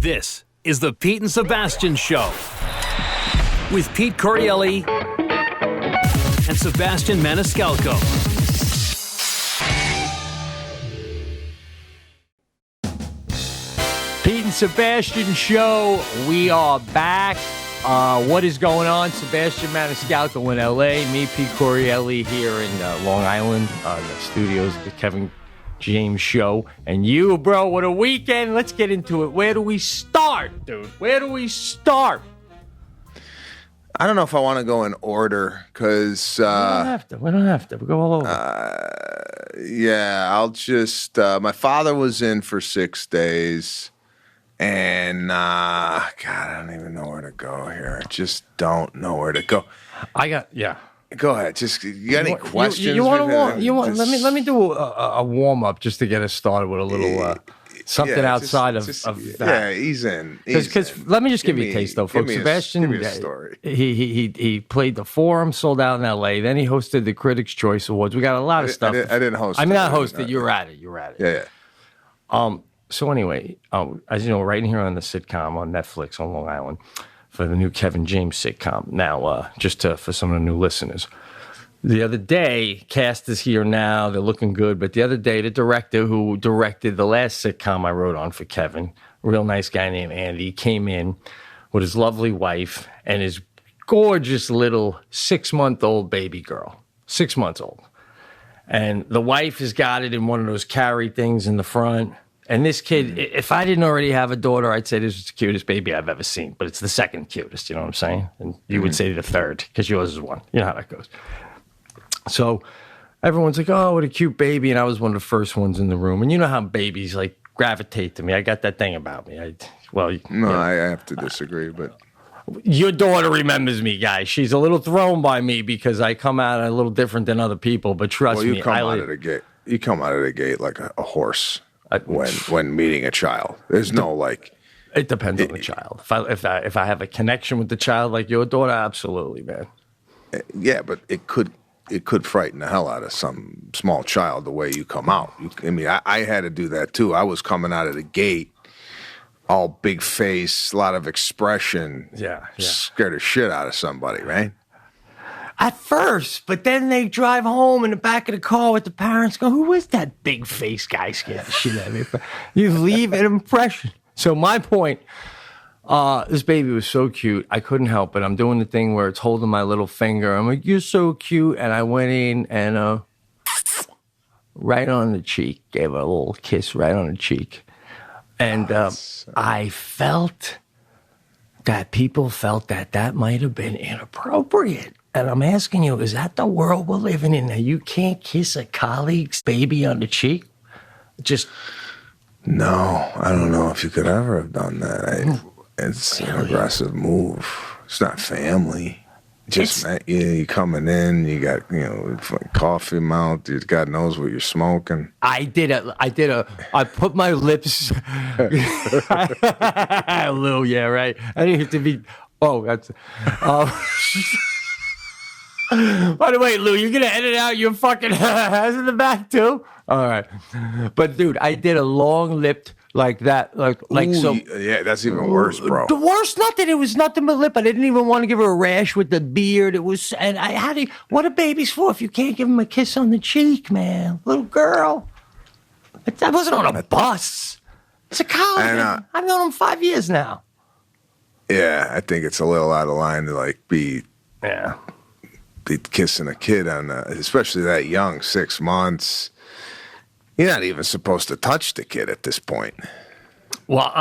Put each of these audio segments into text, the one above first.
This is the Pete and Sebastian Show with Pete Corielli and Sebastian Maniscalco. Pete and Sebastian Show, we are back. What is going on? Sebastian Maniscalco in L.A., me, Pete Corielli, here in Long Island, the studios of the Kevin James Show. And you, bro, what a weekend. Let's get into it. Where do we start, dude? Where do we start? I don't know if I want to go in order because... We don't have to. We'll go all over. Yeah, I'll just... my father was in for 6 days. And, God, I don't even know where to go here. I just don't know where to go. Go ahead. Just, you got any questions? Let me do a warm up just to get us started with a little something outside of that. Yeah, he's in. Because let me just give you a taste, though, folks. Sebastian, give me a story. He played the Forum, sold out in L.A. Then he hosted the Critics' Choice Awards. We got a lot of stuff. I didn't host. I mean, not hosted. You were at it. Yeah. So anyway, as you know, right here on the sitcom on Netflix on Long Island for the new Kevin James sitcom. Now, for some of the new listeners, the other day, cast is here now. They're looking good. But the other day, the director who directed the last sitcom I wrote on for Kevin, a real nice guy named Andy, came in with his lovely wife and his gorgeous little 6-month-old baby girl, 6 months old. And the wife has got it in one of those carry things in the front. And this kid, if I didn't already have a daughter, I'd say this is the cutest baby I've ever seen. But it's the second cutest, you know what I'm saying? And you would say the third, because yours is one. You know how that goes. So everyone's like, oh, what a cute baby. And I was one of the first ones in the room. And you know how babies, like, gravitate to me. I got that thing about me. I have to disagree, but... Your daughter remembers me, guys. She's a little thrown by me because I come out a little different than other people. But trust me. You come out of the gate like a horse. When meeting a child, there's no like. It depends on the child. If I have a connection with the child like your daughter, absolutely, man. Yeah, but it could frighten the hell out of some small child the way you come out. I had to do that too. I was coming out of the gate, all big face, a lot of expression. Yeah. Scared the shit out of somebody, right? At first, but then they drive home in the back of the car with the parents go, who is that big face guy scared the shit out of me? You leave an impression. So my point, this baby was so cute. I couldn't help it. I'm doing the thing where it's holding my little finger. I'm like, you're so cute. And I went in and right on the cheek, gave her a little kiss right on the cheek. And I felt that people felt that might have been inappropriate. And I'm asking you, is that the world we're living in? Now you can't kiss a colleague's baby on the cheek? No, I don't know if you could ever have done that. It's an aggressive move. It's not family. You coming in, you got, coffee mouth, God knows what you're smoking. I put my lips, a little, yeah, right. I didn't have to be, that's, by the way, Lou, you're going to edit out your fucking ass in the back, too? All right. But, dude, I did a long-lipped like that. Ooh, so. Yeah, that's even worse, bro. The worst, nothing. It was nothing but lip. I didn't even want to give her a rash with the beard. And I had to, what are babies for if you can't give them a kiss on the cheek, man? Little girl. I wasn't on a bus. It's a college. I've known him 5 years now. Yeah, I think it's a little out of line to, be kissing a kid on, especially that young, 6 months. You're not even supposed to touch the kid at this point. Well,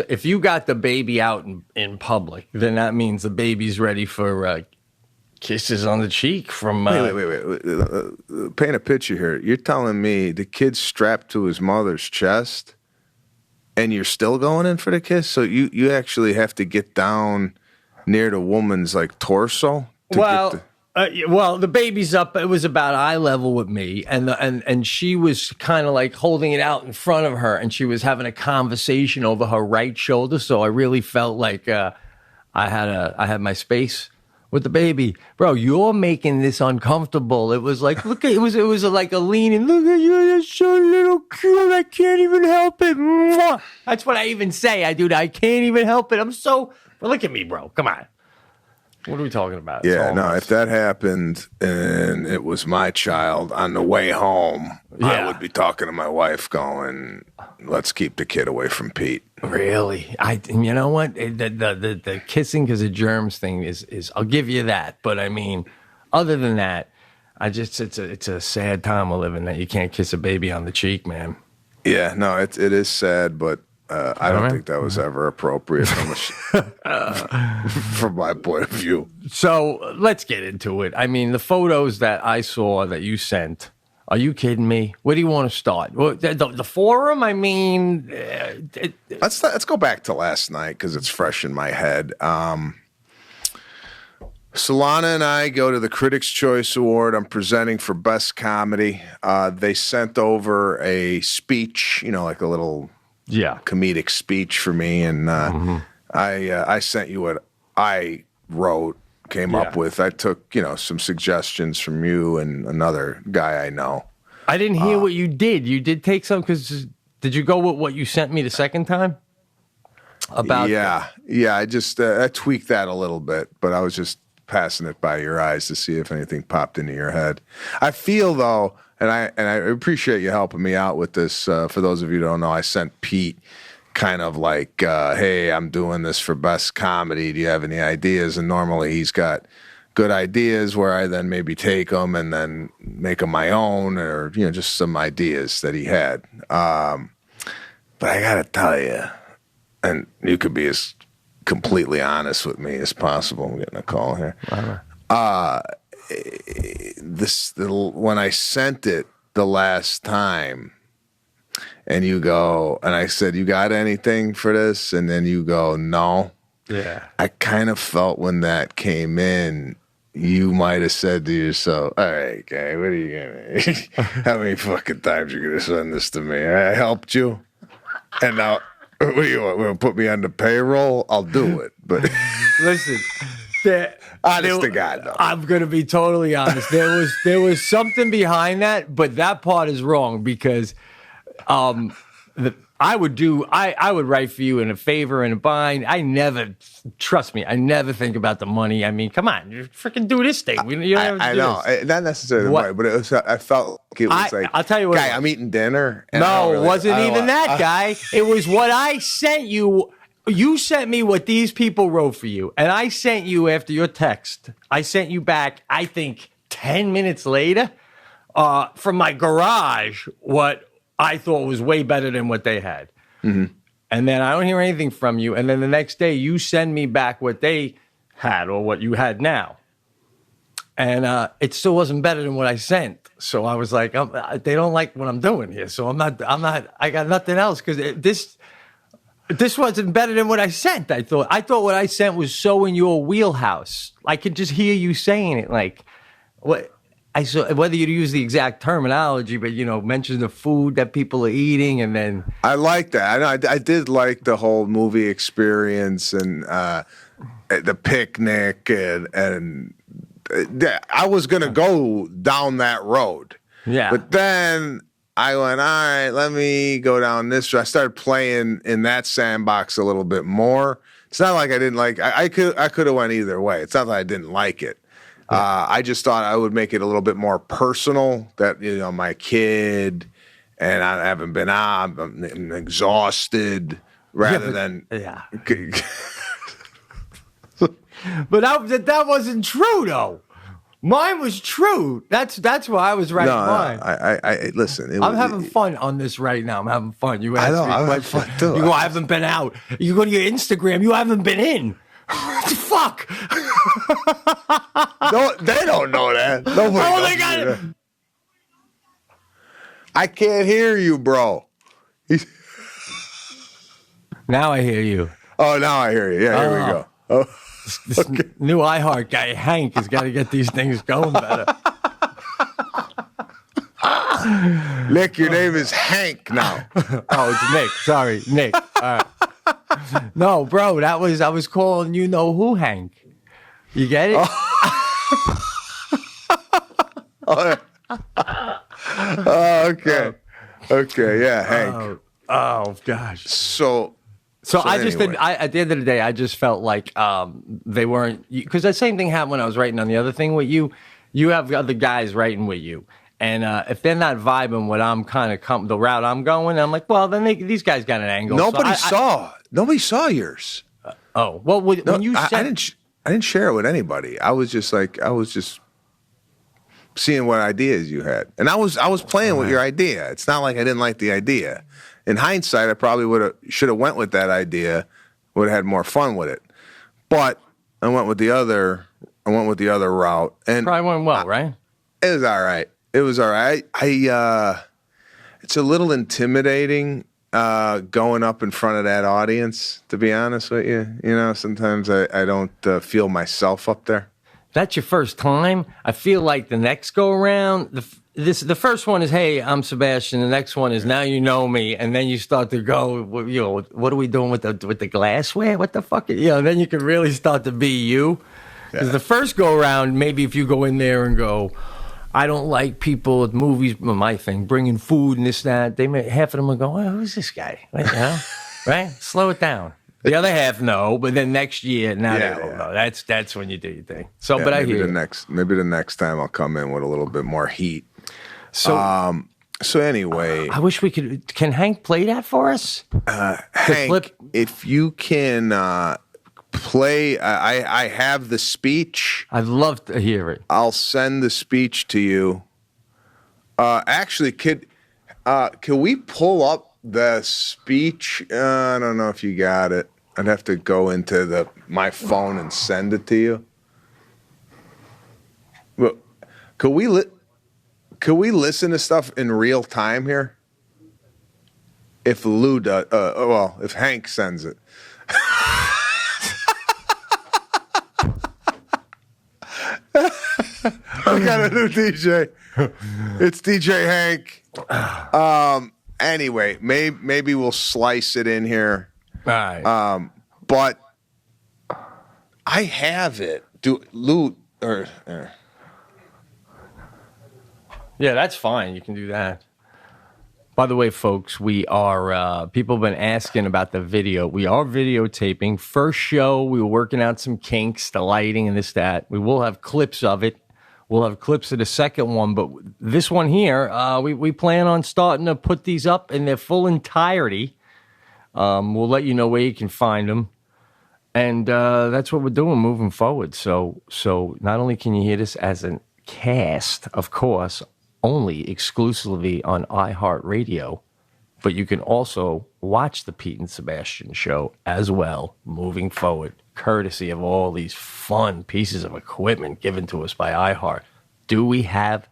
if you got the baby out in public, then that means the baby's ready for kisses on the cheek from... Wait. Paint a picture here. You're telling me the kid's strapped to his mother's chest and you're still going in for the kiss? So you actually have to get down near the woman's, torso? The baby's up. It was about eye level with me, and she was kind of holding it out in front of her, and she was having a conversation over her right shoulder. So I really felt like I had my space with the baby. Bro, you're making this uncomfortable. It was like, look at it was like a lean and look at you, you're so little cute. I can't even help it. Mwah. That's what I even say. I can't even help it. Well, look at me, bro. Come on. What are we talking about? Yeah, no, if that happened and it was my child on the way home, I would be talking to my wife going, let's keep the kid away from Pete. Really? You know what? The kissing because of germs thing is I'll give you that. But I mean, other than that, it's a sad time we're living that you can't kiss a baby on the cheek, man. Yeah, no, it is sad, but I don't think that was ever appropriate from my point of view. So let's get into it. I mean, the photos that I saw that you sent, are you kidding me? Where do you want to start? Well, the forum, I mean... Let's go back to last night because it's fresh in my head. Solana and I go to the Critics' Choice Award. I'm presenting for Best Comedy. They sent over a speech, like a little... comedic speech for me, and I sent you what I wrote, came up with. I took some suggestions from you and another guy I know. I didn't hear what you did. You did take some because did you go with what you sent me the second time? I just I tweaked that a little bit, but I was just passing it by your eyes to see if anything popped into your head. I feel though. And I appreciate you helping me out with this. For those of you who don't know, I sent Pete kind of like, hey, I'm doing this for Best Comedy. Do you have any ideas? And normally he's got good ideas where I then maybe take them and then make them my own or, just some ideas that he had. But I got to tell you, and you could be as completely honest with me as possible. I'm getting a call here. When I sent it the last time and you go, and I said, you got anything for this? And then you go, no. Yeah. I kind of felt when that came in, you might have said to yourself, all right, guy, what are you going to, how many fucking times are you going to send this to me? I helped you. And now, what do you want? Put me on the payroll? I'll do it. But listen, honest to God, though. I'm going to be totally honest. There was something behind that, but that part is wrong because I would write for you in a favor and a bind. I never think about the money. I mean, come on, you freaking do this thing. I know, not necessarily the money, but I felt like it was like, I'll tell you what, guy, I'm eating dinner. And no, it wasn't even that, guy. It was what I sent you. You sent me what these people wrote for you, and I sent you after your text. I sent you back, I think, 10 minutes later from my garage what I thought was way better than what they had. Mm-hmm. And then I don't hear anything from you. And then the next day you send me back what they had or what you had now. And it still wasn't better than what I sent. So I was like, they don't like what I'm doing here. So I got nothing else because this wasn't better than what I sent. I thought what I sent was so in your wheelhouse. I could just hear you saying it like, what? I saw whether you use the exact terminology, but mention the food that people are eating, and then I like that. I did like the whole movie experience and the picnic, and I was gonna go down that road. Yeah, but then I went, all right, let me go down this road. I started playing in that sandbox a little bit more. It's not like I didn't like. I could have went either way. It's not that I didn't like it. I just thought I would make it a little bit more personal that, my kid and I haven't been out, I'm exhausted rather than. Yeah. But that wasn't true though. Mine was true. That's why I was writing mine. I listen. I'm having fun on this right now. I'm having fun. You asked me I'm having fun too. You go, I haven't been out. You go to your Instagram. You haven't been in. What the fuck? No, they don't know that. Nobody knows that. I can't hear you, bro. Now I hear you. Oh, now I hear you. Yeah, here we go. Oh, this new iHeart guy, Hank, has got to get these things going better. Nick, your name is Hank now. Oh, it's Nick. Sorry, Nick. All right. No, bro, I was calling who, Hank. You get it? Okay. Okay. Yeah, Hank. Oh gosh. So I just anyway. didn't. At the end of the day, I just felt like they weren't, because the same thing happened when I was writing on the other thing with you. You have other guys writing with you, and if they're not vibing what I'm kind of the route I'm going, I'm like, well, then these guys got an angle. Nobody saw yours. Oh well, when you said I didn't share it with anybody. I was just seeing what ideas you had, and I was playing with your idea. It's not like I didn't like the idea. In hindsight, I probably should have went with that idea. Would have had more fun with it, but I went with the other route, and probably went well, right? It was all right. It was all right. It's a little intimidating going up in front of that audience. To be honest with you, sometimes I don't feel myself up there. That's your first time. I feel like the next go around, the first one is, hey, I'm Sebastian. The next one is, now you know me, and then you start to go, what are we doing with the glassware? What the fuck? Then you can really start to be you. Because the first go around, maybe if you go in there and go, I don't like people at movies, my thing, bringing food and this, that, half of them will go, oh, who's this guy? Right? Slow it down. The other half, no, but then next year, now they will know. That's when you do your thing. So, but I hear maybe the next time I'll come in with a little bit more heat. So anyway, I wish we could. Can Hank play that for us? Hank, if you can play, I have the speech. I'd love to hear it. I'll send the speech to you. Actually, can we pull up the speech? I don't know if you got it. I'd have to go into my phone and send it to you. Well, could we listen to stuff in real time here? If Lou does, if Hank sends it. We got a new DJ. It's DJ Hank. Anyway, maybe we'll slice it in here. All right. But I have it. Lou or yeah, that's fine. You can do that. By the way, folks, we are, people have been asking about the video. We are videotaping. First show, we were working out some kinks, the lighting and this, that. We will have clips of it. We'll have clips of the second one, but this one here, we plan on starting to put these up in their full entirety. We'll let you know where you can find them. And that's what we're doing moving forward. So not only can you hear this as a cast, of course, only exclusively on iHeartRadio, but you can also watch the Pete and Sebastian show as well moving forward, courtesy of all these fun pieces of equipment given to us by iHeart. Do we have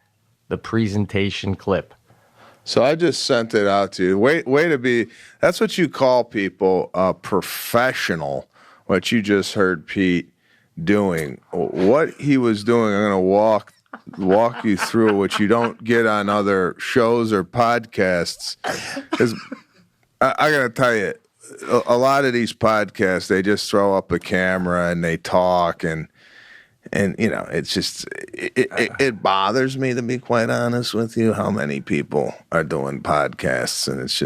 the presentation clip? So I just sent it out to you. Way to be, that's what you call people professional, what you just heard Pete doing. What he was doing, I'm going to walk you through, which you don't get on other shows or podcasts. I got to tell you, a lot of these podcasts, they just throw up a camera and they talk, and it's just it bothers me, to be quite honest with you, how many people are doing podcasts, and it's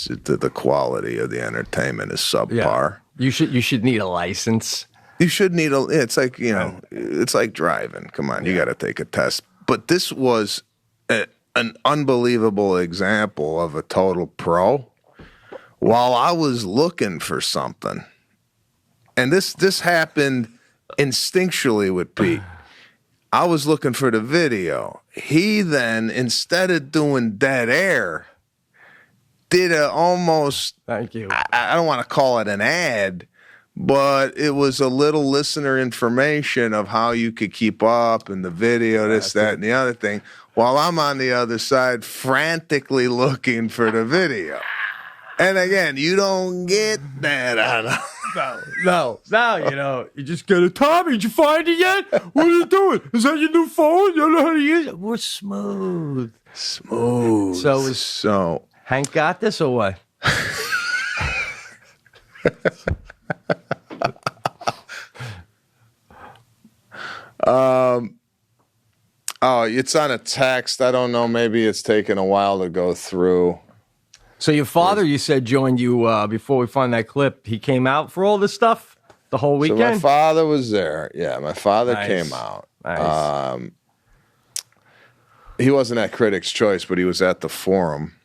the quality of the entertainment is subpar. Yeah. You should need a license. You should need it's like, it's like driving. Come on, you got to take a test. But this was an unbelievable example of a total pro. While I was looking for something, and this happened instinctually with Pete. I was looking for the video. He then, instead of doing dead air, did a almost, thank you. I don't want to call it an ad, but it was a little listener information of how you could keep up and the video, this, that, and the other thing, while I'm on the other side frantically looking for the video. And again, you don't get that on No, you just get it. Tommy, did you find it yet? What are you doing? Is that your new phone? You don't know how to use it? We're smooth. So Hank got this or what? Oh, it's on a text. I don't know. Maybe it's taken a while to go through. So your father, you said, joined you before we find that clip. He came out for all this stuff the whole weekend? So my father was there. Yeah, my father Nice. came out. Nice. He wasn't at Critics' Choice, but he was at the Forum.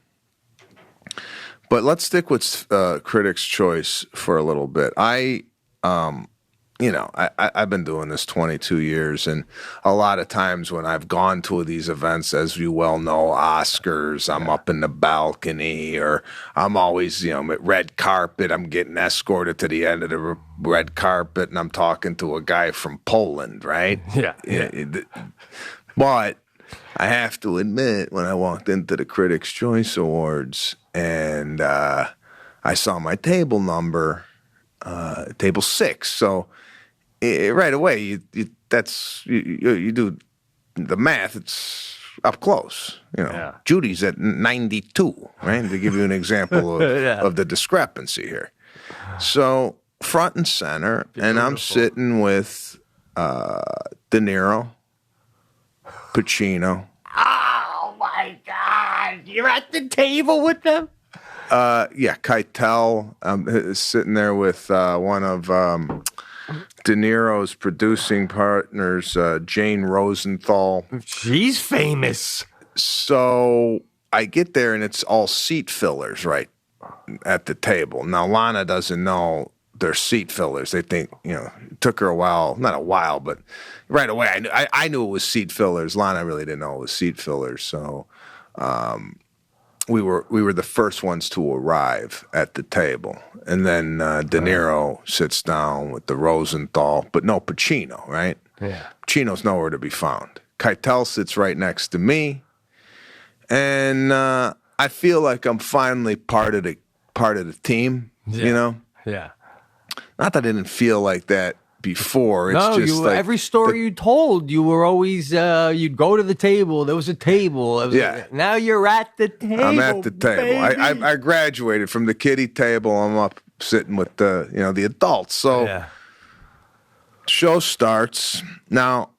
But let's stick with Critics' Choice for a little bit. I've been doing this 22 years, and a lot of times when I've gone to these events, as you well know, Oscars, I'm up in the balcony, or I'm always, at red carpet. I'm getting escorted to the end of the red carpet, and I'm talking to a guy from Poland, right? Yeah. But I have to admit, when I walked into the Critics' Choice Awards and I saw my table number, table 6. So right away, you do the math. It's up close. Judy's at 92, right? To give you an example of the discrepancy here. So front and center, and I'm sitting with De Niro, Pacino. Oh, my God. You're at the table with them? Yeah, Keitel. I'm sitting there with one of De Niro's producing partners, Jane Rosenthal. She's famous. So I get there, and it's all seat fillers right at the table. Now, Lana doesn't know they're seat fillers. They think, it took her a while, not a while, but right away I knew it was seat fillers. Lana really didn't know it was seat fillers. So we were the first ones to arrive at the table. And then De Niro sits down with the Rosenthal, but no Pacino, right? Yeah. Pacino's nowhere to be found. Keitel sits right next to me. And I feel like I'm finally part of the team, Yeah. Not that I didn't feel like that before. It's just like every story you told, you were always you'd go to the table. There was a table. Now you're at the table. I'm at the table. I graduated from the kiddie table. I'm up sitting with the adults. So show starts. Now,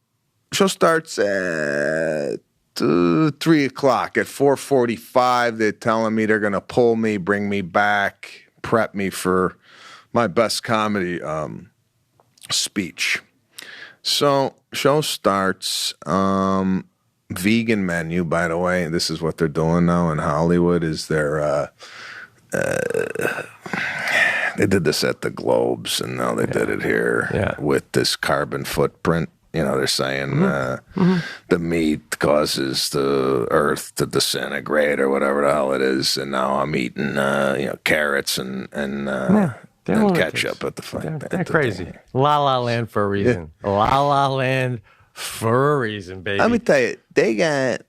show starts at 3 o'clock. At 4:45, they're telling me they're going to pull me, bring me back, prep me for my best comedy speech. So show starts. Vegan menu, by the way. This is what they're doing now in Hollywood. Is they did this at the Globes, and now they did it here with this carbon footprint. They're saying the meat causes the earth to disintegrate or whatever the hell it is, and now I'm eating carrots and ketchup at the fight. They're crazy. La La Land for a reason. Yeah. La La Land for a reason, baby. Let me tell you, they got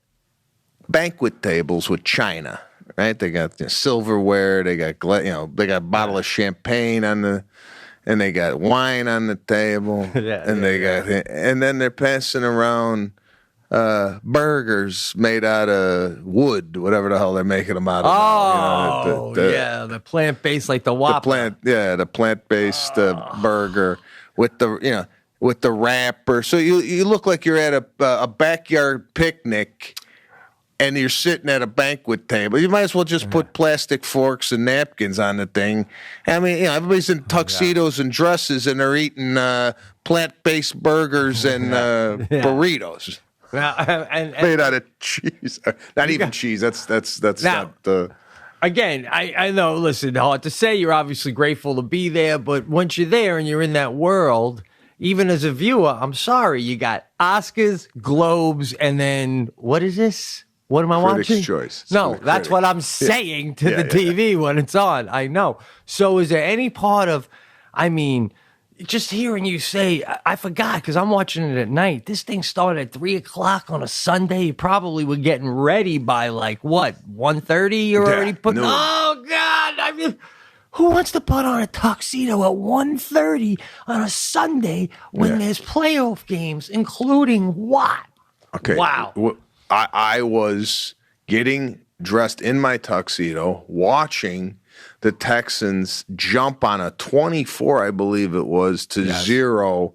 banquet tables with china, right? They got silverware. They got they got a bottle of champagne and they got wine on the table, and then they're passing around burgers made out of wood, whatever the hell they're making them out of. The plant-based, like the Whopper. The plant-based burger with the wrapper. So you look like you're at a backyard picnic. And you're sitting at a banquet table. You might as well just put plastic forks and napkins on the thing. I mean, everybody's in tuxedos and dresses, and they're eating plant-based burgers and burritos made out of cheese. Not even cheese. That's not the. Again, I know. Listen, hard to say. You're obviously grateful to be there, but once you're there and you're in that world, even as a viewer, I'm sorry, you got Oscars, Globes, and then what is this? What am I Critics' watching? Choice. No, that's what I'm saying to the TV when it's on. I know. So is there any part of, just hearing you say, I forgot because I'm watching it at night. This thing started at 3 o'clock on a Sunday. You probably were getting ready by 1:30? You're already putting, oh God. Who wants to put on a tuxedo at 1:30 on a Sunday when there's playoff games, including what? Okay. Wow. I was getting dressed in my tuxedo, watching the Texans jump on a 24, I believe it was, to 0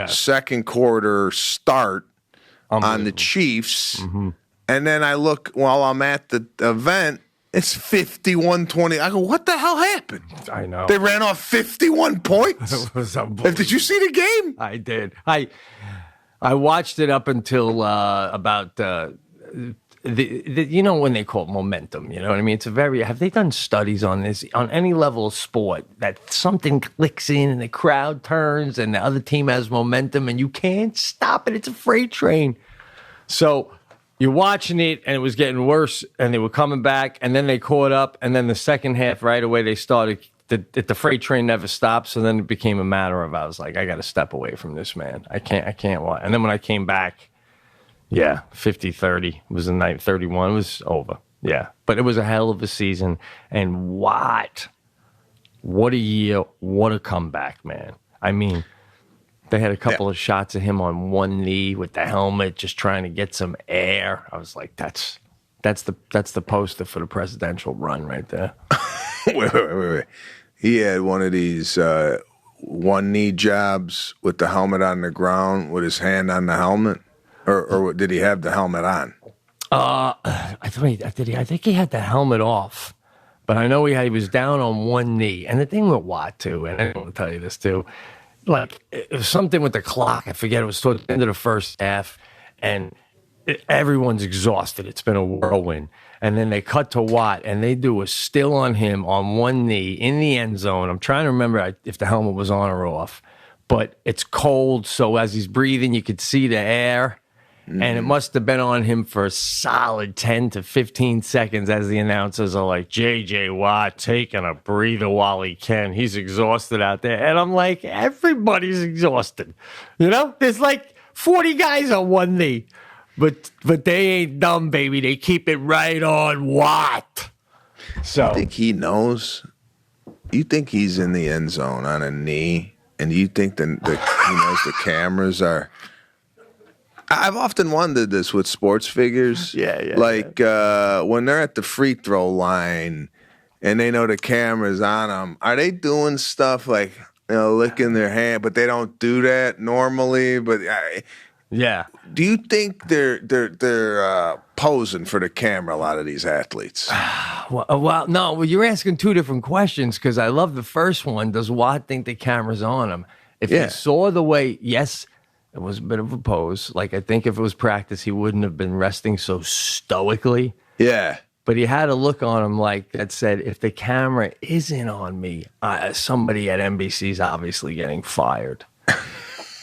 second quarter start on the Chiefs. Mm-hmm. And then I look while I'm at the event, it's 51-20. I go, what the hell happened? I know. They ran off 51 points. It was unbelievable. Did you see the game? I did. I watched it up until about you know, when they call it momentum, you know what I mean? It's have they done studies on this on any level of sport that something clicks in and the crowd turns and the other team has momentum and you can't stop it? It's a freight train. So you're watching it and it was getting worse and they were coming back and then they caught up and then the second half right away they started the freight train never stopped. So then it became a matter of, I was like, I got to step away from this, man. I can't watch. And then when I came back, 50-30 was the night. 31 was over. Yeah. But it was a hell of a season. And what a year. What a comeback, man. I mean, they had a couple of shots of him on one knee with the helmet, just trying to get some air. I was like, that's the poster for the presidential run right there. Wait. He had one of these one knee jobs with the helmet on the ground with his hand on the helmet. Or did he have the helmet on? I think he had the helmet off, but I know he was down on one knee. And the thing with Watt too, and I want to tell you this too, like it was something with the clock. I forget. It was towards the end of the first half, and everyone's exhausted. It's been a whirlwind. And then they cut to Watt, and they do a still on him on one knee in the end zone. I'm trying to remember if the helmet was on or off, but it's cold, so as he's breathing, you could see the air. And it must have been on him for a solid 10 to 15 seconds as the announcers are like, J.J. Watt taking a breather while he can. He's exhausted out there. And I'm like, everybody's exhausted. You know, there's like 40 guys on one knee. But they ain't dumb, baby. They keep it right on Watt. So I think he knows. You think he's in the end zone on a knee, and you think he knows the cameras are. I've often wondered this with sports figures. Like when they're at the free throw line and they know the camera's on them, are they doing stuff like, you know, licking their hand? But they don't do that normally. But do you think they're posing for the camera? A lot of these athletes. Well, you're asking two different questions because I love the first one. Does Watt think the camera's on him? If you saw the way, yes. It was a bit of a pose. Like, I think if it was practice, he wouldn't have been resting so stoically. Yeah. But he had a look on him like that said, if the camera isn't on me, somebody at NBC's obviously getting fired.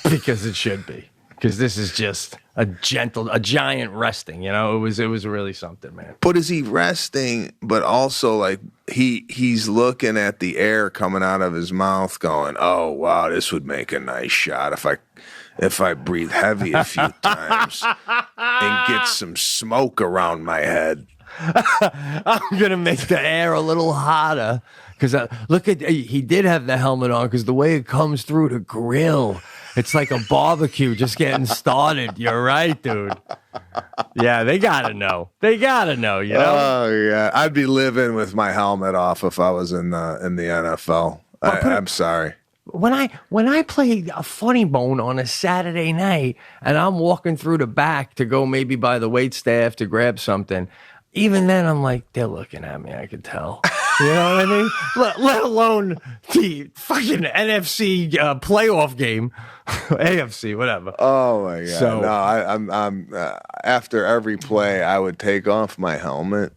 Because it should be. Because this is just a giant resting, you know? It was really something, man. But is he resting, but also like he's looking at the air coming out of his mouth going, oh, wow, this would make a nice shot if I breathe heavy a few times and get some smoke around my head. I'm going to make the air a little hotter. Because he did have the helmet on because the way it comes through the grill, it's like a barbecue just getting started. You're right, dude. Yeah, they got to know. You know? Oh, yeah. I'd be living with my helmet off if I was in the NFL. I'm sorry. When I play a funny bone on a Saturday night and I'm walking through the back to go maybe by the wait staff to grab something, even then I'm like, they're looking at me, I could tell. You know what I mean? Let alone the fucking NFC playoff game, AFC, whatever. Oh my God! So, no, I'm after every play, I would take off my helmet.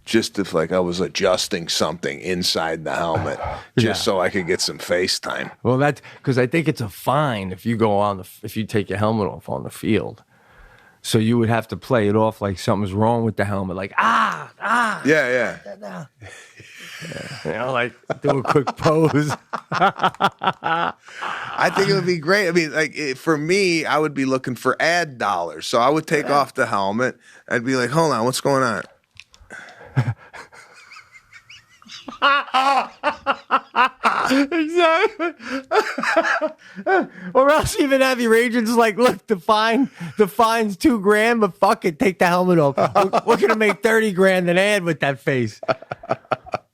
Just if like I was adjusting something inside the helmet, just so I could get some FaceTime. Well, that's because I think it's a fine if you if you take your helmet off on the field. So you would have to play it off like something's wrong with the helmet, like Yeah. You know, like do a quick pose. I think it would be great. I mean, like for me, I would be looking for ad dollars, so I would take off the helmet. I'd be like, hold on, what's going on? Exactly. Or else even have your agents like, look, the fine's $2,000, but fuck it, take the helmet off. We're gonna make $30,000 an ad with that face.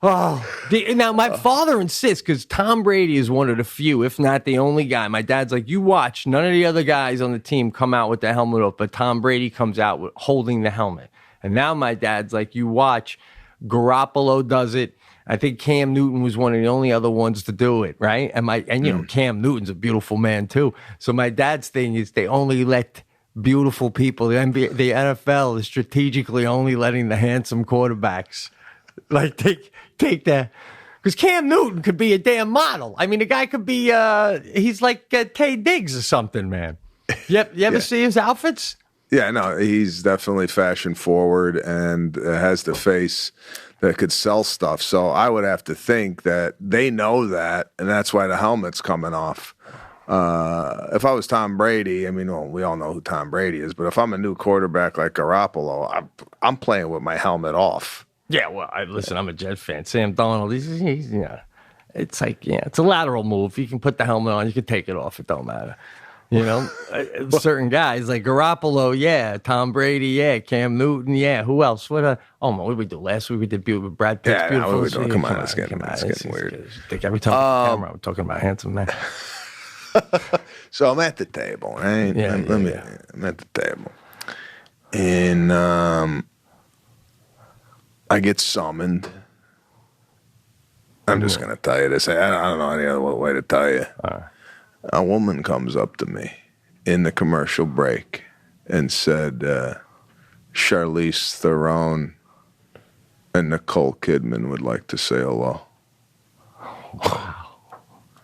Now, my father insists, because Tom Brady is one of the few, if not the only guy. My dad's like, you watch, none of the other guys on the team come out with the helmet off, but Tom Brady comes out with holding the helmet. And now my dad's like, you watch, Garoppolo does it. I think Cam Newton was one of the only other ones to do it, right? And Cam Newton's a beautiful man too. So my dad's thing is they only let beautiful people. The NFL is strategically only letting the handsome quarterbacks like take that. Because Cam Newton could be a damn model. I mean, the guy could be he's like Tay Diggs or something, man. You ever see his outfits? Yeah, no, he's definitely fashion forward and has the face that could sell stuff. So I would have to think that they know that, and that's why the helmet's coming off. If I was Tom Brady, I mean, well, we all know who Tom Brady is, but if I'm a new quarterback like Garoppolo, I'm playing with my helmet off. Yeah, well, listen, I'm a Jet fan. Sam Darnold, he's it's like, it's a lateral move. You can put the helmet on, you can take it off. It don't matter. Certain guys like Garoppolo, Tom Brady, Cam Newton, who else? What did we do last week? We did with Brad Pitt's beautiful. Come on, it's getting weird. Every time on camera, we're talking about handsome man. So I'm at the table, right? I'm at the table, and I get summoned. I'm just gonna tell you this. I don't know any other way to tell you. A woman comes up to me in the commercial break and said, Charlize Theron and Nicole Kidman would like to say hello.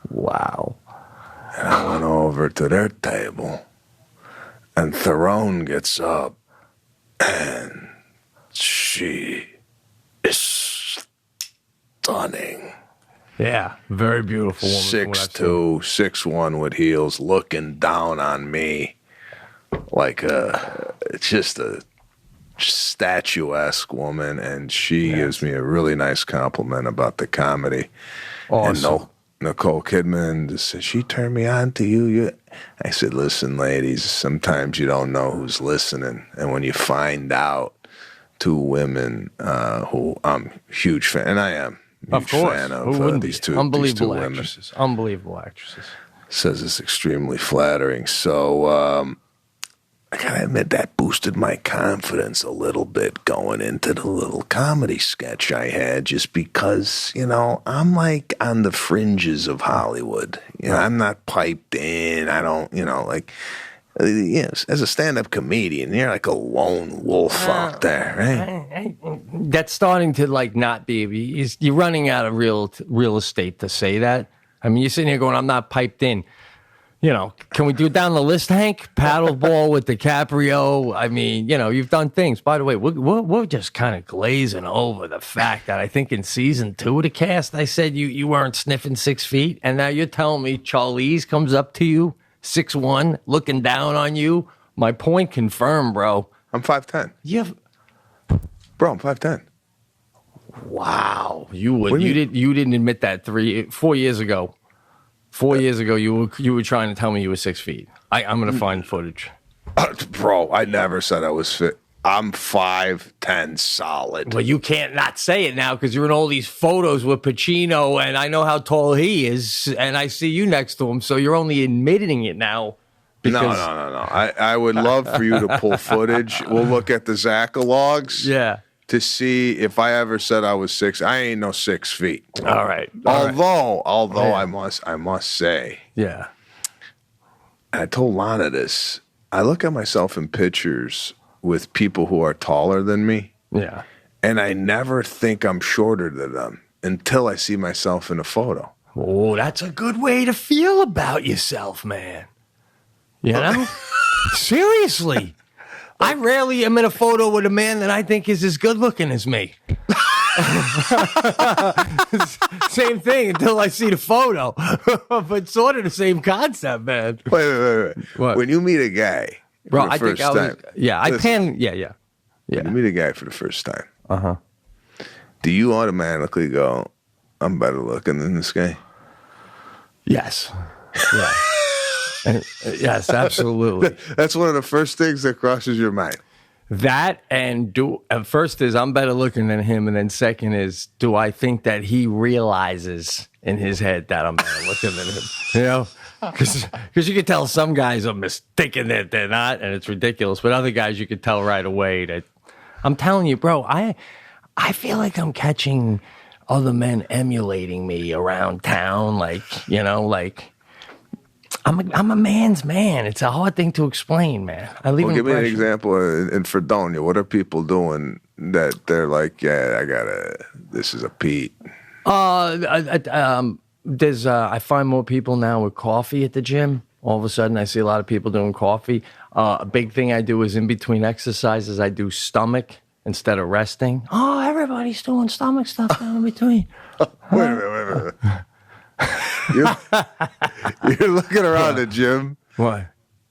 Wow. And I went over to their table, and Theron gets up, and she is stunning. Yeah, very beautiful woman. 6'2", 6'1" with heels, looking down on me like just a statuesque woman, and she gives me a really nice compliment about the comedy. Awesome. And Nicole Kidman just said, she turned me on to you. I said, listen, ladies, sometimes you don't know who's listening, and when you find out two women who I'm a huge fan, and I am. Of course. Fan of these two unbelievable women. actresses. Unbelievable actresses. Says it's extremely flattering. So I gotta admit that boosted my confidence a little bit going into the little comedy sketch I had, just because, I'm like on the fringes of Hollywood. I'm not piped in. I don't, as a stand-up comedian, you're like a lone wolf out there, right? That's starting to not be. You're running out of real estate to say that. I mean, you're sitting here going, "I'm not piped in." Can we do it down the list, Hank? Paddleball with DiCaprio. I mean, you've done things. By the way, we're just kind of glazing over the fact that I think in season 2 of the cast, I said you weren't sniffing 6 feet, and now you're telling me Charlize comes up to you, 6'1", looking down on you. My point confirmed, bro. I'm 5'10". Bro, I'm 5'10". Wow, you didn't admit that 4 years ago. 4 years ago, you were trying to tell me you were 6 feet. I'm gonna find footage. Bro, I never said I was fit. I'm 5'10", solid. Well, you can't not say it now because you're in all these photos with Pacino, and I know how tall he is, and I see you next to him, so you're only admitting it now. No. I would love for you to pull footage. We'll look at the Zacalogs. Yeah. To see if I ever said I was 6. I ain't no 6 feet. All right. Although I must say. Yeah. I told Lana this. I look at myself in pictures with people who are taller than me. Yeah. And I never think I'm shorter than them until I see myself in a photo. Oh, that's a good way to feel about yourself, man. Seriously. I rarely am in a photo with a man that I think is as good looking as me. Same thing until I see the photo. But sort of the same concept, man. Wait. What? When you meet a guy Bro, for the first time. Yeah. When you meet a guy for the first time. Do you automatically go, I'm better looking than this guy? Yes. Yeah. Yes, absolutely. That's one of the first things that crosses your mind. That and first is I'm better looking than him, and then second is do I think that he realizes in his head that I'm better looking than him? You know, because you can tell some guys are mistaken that they're not, and it's ridiculous. But other guys, you could tell right away that. I'm telling you, bro. I feel like I'm catching other men emulating me around town, like I'm a man's man. It's a hard thing to explain, man. Give me an example in Fredonia. What are people doing that they're like, yeah, this is a Pete? I find more people now with coffee at the gym. All of a sudden, I see a lot of people doing coffee. A big thing I do is in between exercises, I do stomach instead of resting. Oh, everybody's doing stomach stuff now in between. Wait a minute. You're looking around the gym. What?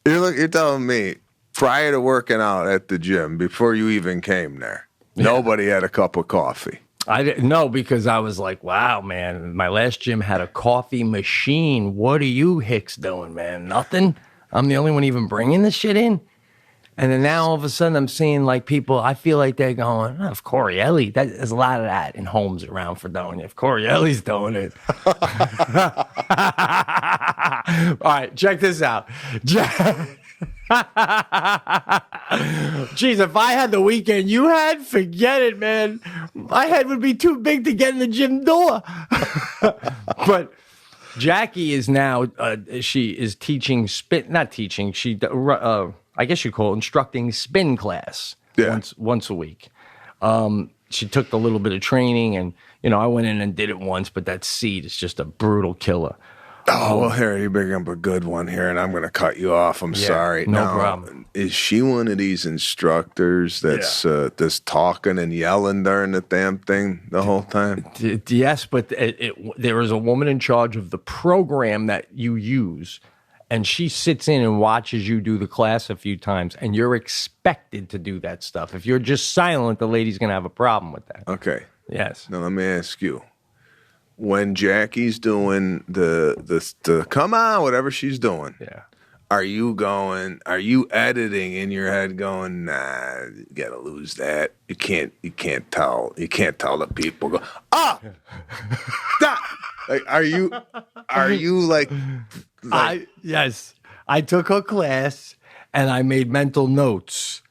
You're telling me prior to working out at the gym, before you even came there, nobody had a cup of coffee. I didn't know because I was like, wow, man, my last gym had a coffee machine. What are you hicks doing, man? Nothing? I'm the only one even bringing this shit in? And then now all of a sudden I'm seeing like people, I feel like they're going, oh, if Corielli, there's a lot of that in homes around Fredonia. If Corielli's doing it. All right, check this out. Jeez, if I had the weekend you had, forget it, man. My head would be too big to get in the gym door. But Jackie is now, she is teaching not teaching, I guess you call it instructing spin class once a week. She took a little bit of training and, I went in and did it once, but that seat is just a brutal killer. Oh, well, here, you bring up a good one here, and I'm going to cut you off. I'm sorry. No problem. Is she one of these instructors that's talking and yelling during the damn thing the whole time? Yes, but there is a woman in charge of the program that you use, and she sits in and watches you do the class a few times, and you're expected to do that stuff. If you're just silent, the lady's going to have a problem with that. Okay. Yes. Now, let me ask you. When Jackie's doing the come on, whatever she's doing, are you editing in your head going, nah, you gotta lose that. You can't tell the people go, stop. Like, are you like yes. I took her class and I made mental notes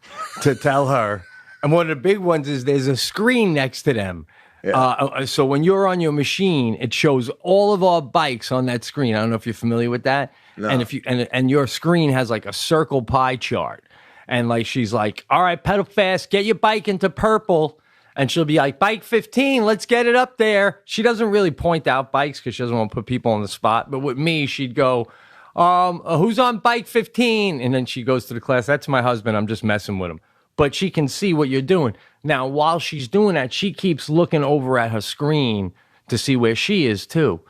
to tell her. And one of the big ones is there's a screen next to them. Yeah. So when you're on your machine, it shows all of our bikes on that screen. I don't know if you're familiar with that. No. And if you and your screen has like a circle pie chart. And like she's like, all right, pedal fast, get your bike into purple. And she'll be like, bike 15, let's get it up there. She doesn't really point out bikes because she doesn't want to put people on the spot. But with me, she'd go, who's on bike 15? And then she goes to the class. That's my husband. I'm just messing with him. But she can see what you're doing. Now, while she's doing that, she keeps looking over at her screen to see where she is too.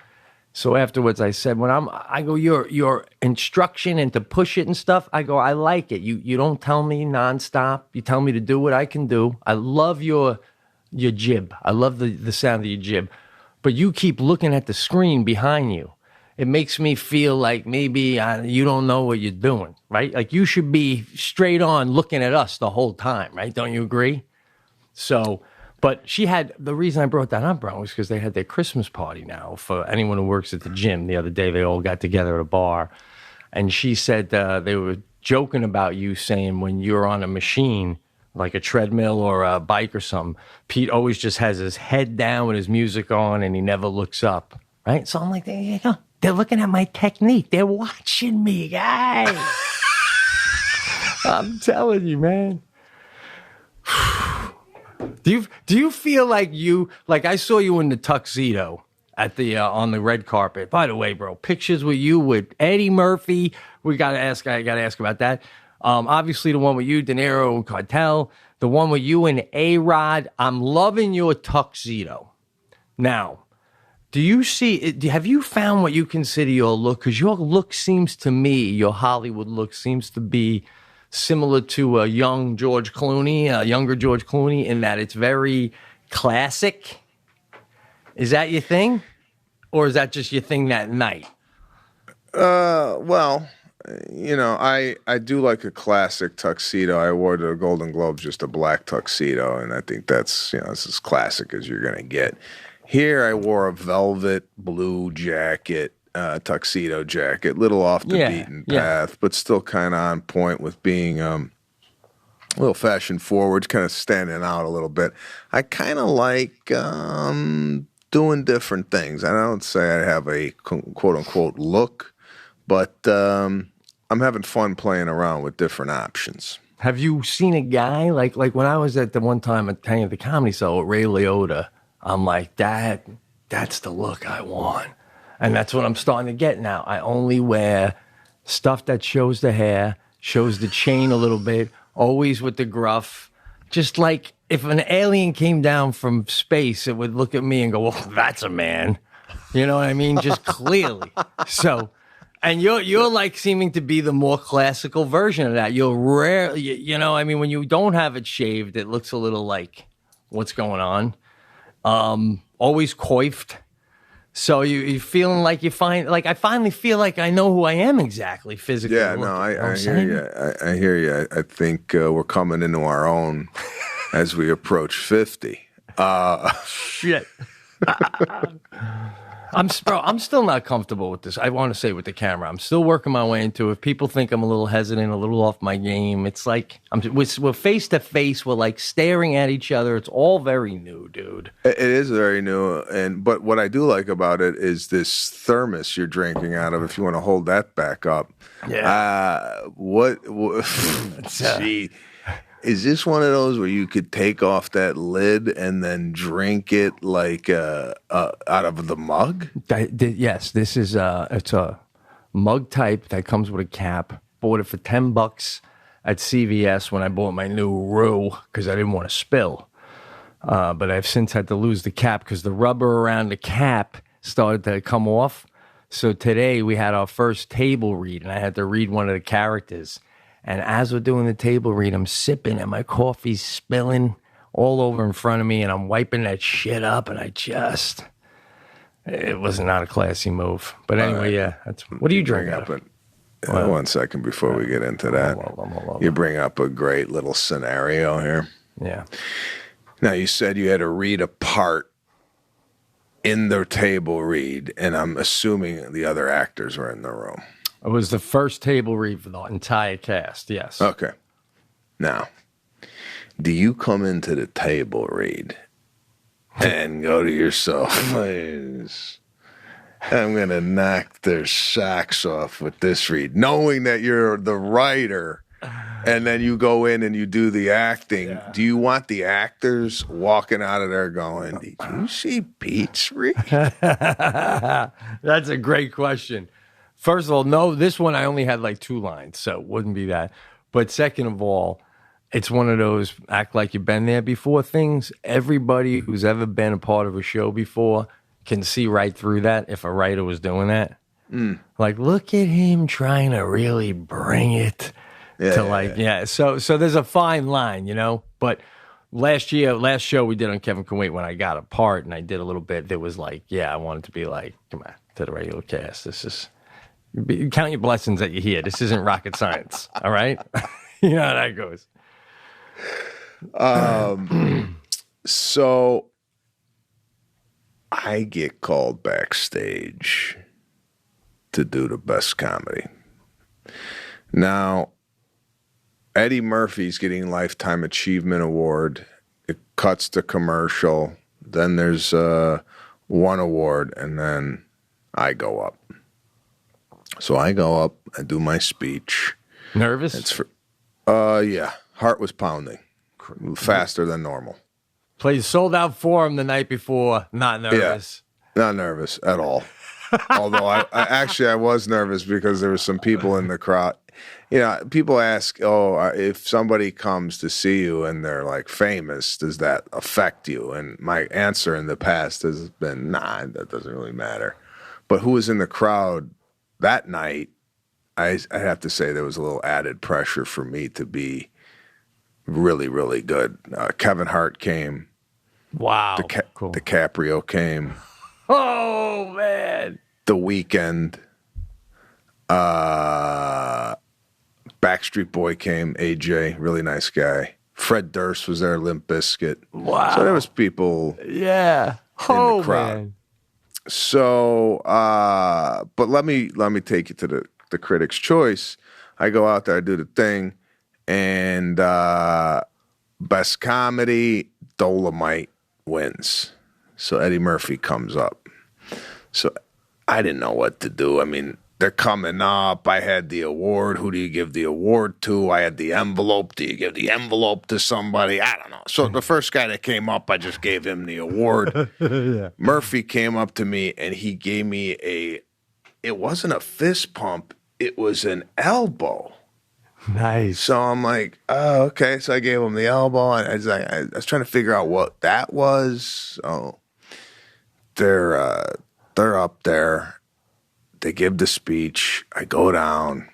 So afterwards, I said, I go, your instruction and to push it and stuff, I go, I like it. You don't tell me nonstop. You tell me to do what I can do. I love your jib. I love the sound of your jib. But you keep looking at the screen behind you. It makes me feel like maybe you don't know what you're doing, right? Like you should be straight on looking at us the whole time, right? Don't you agree? So, but the reason I brought that up, bro, was because they had their Christmas party now for anyone who works at the gym. The other day, they all got together at a bar. And she said they were joking about you saying when you're on a machine, like a treadmill or a bike or something, Pete always just has his head down with his music on and he never looks up, right? So I'm like, there you go. They're looking at my technique. They're watching me, guys. I'm telling you, man. Do you feel like I saw you in the tuxedo at the on the red carpet? By the way, bro, pictures with you with Eddie Murphy. I got to ask about that. Obviously, the one with you, De Niro and Cartel. The one with you and A-Rod. I'm loving your tuxedo. Now, have you found what you consider your look? Because your look seems to me, your Hollywood look seems to be similar to a younger George Clooney, in that it's very classic. Is that your thing? Or is that just your thing that night? Well, I do like a classic tuxedo. I wore to the Golden Globes just a black tuxedo, and I think that's, it's as classic as you're going to get. Here I wore a velvet blue jacket, tuxedo jacket, little off the beaten path, but still kind of on point with being a little fashion forward, kind of standing out a little bit. I kind of like doing different things. I don't say I have a quote-unquote look, but I'm having fun playing around with different options. Have you seen a guy, like when I was at the one time hanging at the Comedy Cell with Ray Liotta, I'm like, that's the look I want. And that's what I'm starting to get now. I only wear stuff that shows the hair, shows the chain a little bit, always with the gruff. Just like if an alien came down from space, it would look at me and go, well, that's a man. You know what I mean? Just clearly. So, and you're like seeming to be the more classical version of that. You're rarely, when you don't have it shaved, it looks a little like, what's going on? Always coiffed. So you feeling like I finally feel like I know who I am exactly physically. Yeah, no, I hear you. I hear you. I think we're coming into our own as we approach 50. Shit. I'm still not comfortable with this. I want to say with the camera, I'm still working my way into it. People think I'm a little hesitant, a little off my game. It's like we're face to face. We're like staring at each other. It's all very new, dude. It is very new, but what I do like about it is this thermos you're drinking out of. If you want to hold that back up, gee. Is this one of those where you could take off that lid and then drink it like out of the mug? Yes, this is it's a mug type that comes with a cap. Bought it for $10 at CVS when I bought my new roux because I didn't want to spill. But I've since had to lose the cap because the rubber around the cap started to come off. So today we had our first table read, and I had to read one of the characters. And as we're doing the table read, I'm sipping and my coffee's spilling all over in front of me and I'm wiping that shit up and it was not a classy move. But anyway, what are you drinking up? One second before we get into that. Hold on. You bring up a great little scenario here. Yeah. Now, you said you had to read a part in the table read, and I'm assuming the other actors were in the room. It was the first table read for the entire cast, yes. Okay. Now, do you come into the table read and go to yourself, please, I'm going to knock their socks off with this read, knowing that you're the writer, and then you go in and you do the acting. Yeah. Do you want the actors walking out of there going, did you see Pete's read? That's a great question. First of all, no, this one I only had like 2 lines, so it wouldn't be that. But second of all, it's one of those act like you've been there before things. Everybody who's ever been a part of a show before can see right through that if a writer was doing that. Like, look at him trying to really bring it So there's a fine line, But last show we did on Kevin Can Wait, when I got a part and I did a little bit, there was like, I wanted to be like, come on, to the regular cast. This is... Count your blessings that you're here. This isn't rocket science, all right? You know how that goes. So I get called backstage to do the best comedy. Now, Eddie Murphy's getting Lifetime Achievement Award. It cuts to commercial. Then there's one award, and then I go up. So I go up, I do my speech. Nervous? Yeah. Heart was pounding. Faster than normal. Played sold out for him the night before. Not nervous. Yeah, not nervous at all. Although I was nervous because there were some people in the crowd. People ask, if somebody comes to see you and they're like famous, does that affect you? And my answer in the past has been, nah, that doesn't really matter. But who was in the crowd that night, I have to say there was a little added pressure for me to be really, really good. Kevin Hart came. Wow. Cool. DiCaprio came. Oh, man. The Weeknd. Backstreet Boy came, AJ, really nice guy. Fred Durst was there, Limp Bizkit. Wow. So there was people Yeah. in the crowd. Man. So, but let me take you to the Critics' Choice. I go out there, I do the thing, and best comedy, Dolomite wins. So Eddie Murphy comes up. So I didn't know what to do. I mean, they're coming up. I had the award. Who do you give the award to? I had the envelope. Do you give the envelope to somebody? I don't know. So the first guy that came up, I just gave him the award. Yeah. Murphy came up to me and he gave me it wasn't a fist pump. It was an elbow. Nice. So I'm like, oh, okay. So I gave him the elbow. And I was trying to figure out what that was. Oh, they're up there. They give the speech. I go down.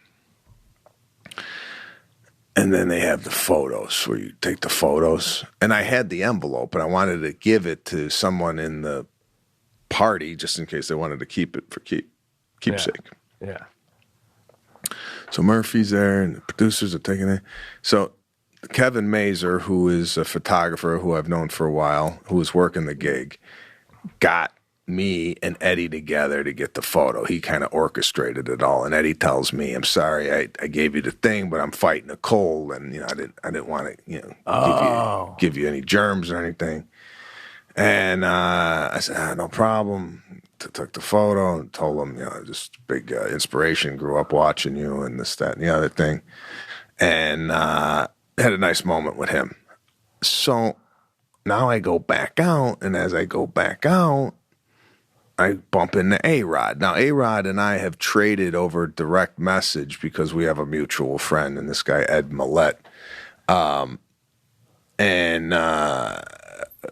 And then they have the photos where you take the photos. And I had the envelope, and I wanted to give it to someone in the party just in case they wanted to keep it for keepsake. Yeah. So Murphy's there, and the producers are taking it. So Kevin Mazer, who is a photographer who I've known for a while, who was working the gig, got me and Eddie together to get the photo. He kind of orchestrated it all. And Eddie tells me, "I'm sorry, I gave you the thing, but I'm fighting a cold, and I didn't want to give you any germs or anything." And I said, "No problem." Took the photo and told him, just big inspiration. Grew up watching you and this, that, and the other thing, and had a nice moment with him. So now I go back out, and as I go back out, I bump into A-Rod. Now, A-Rod and I have traded over direct message because we have a mutual friend, and this guy, Ed Millette.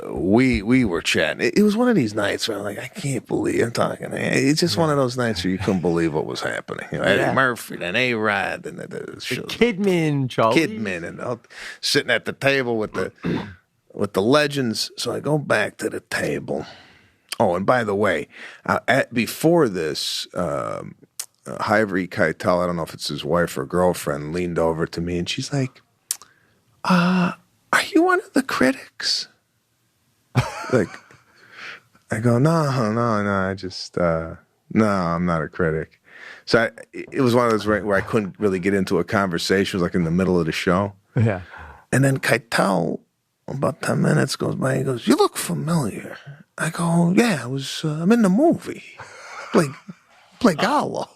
We were chatting. It was one of these nights where I'm like, I can't believe I'm talking. It's just one of those nights where you couldn't believe what was happening. Eddie Murphy, then A-Rod, and the Kidman, Charlie. Kidman, and sitting at the table with the legends. So I go back to the table. Oh, and by the way, before this, Hyvre Keitel, I don't know if it's his wife or girlfriend, leaned over to me and she's like, are you one of the critics? Like, I go, no, I just, no, I'm not a critic. So it was one of those where I couldn't really get into a conversation. It was like in the middle of the show. Yeah. And then Keitel, about 10 minutes goes by, he goes, "You look familiar." I go, "Yeah, I'm in the movie. Play Gallo."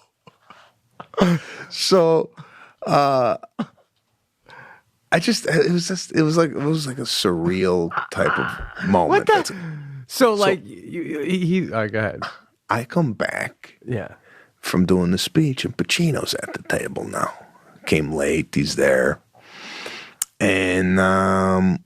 So, it was like a surreal type of moment. So go ahead. I come back Yeah. from doing the speech, and Pacino's at the table now. Came late, he's there. And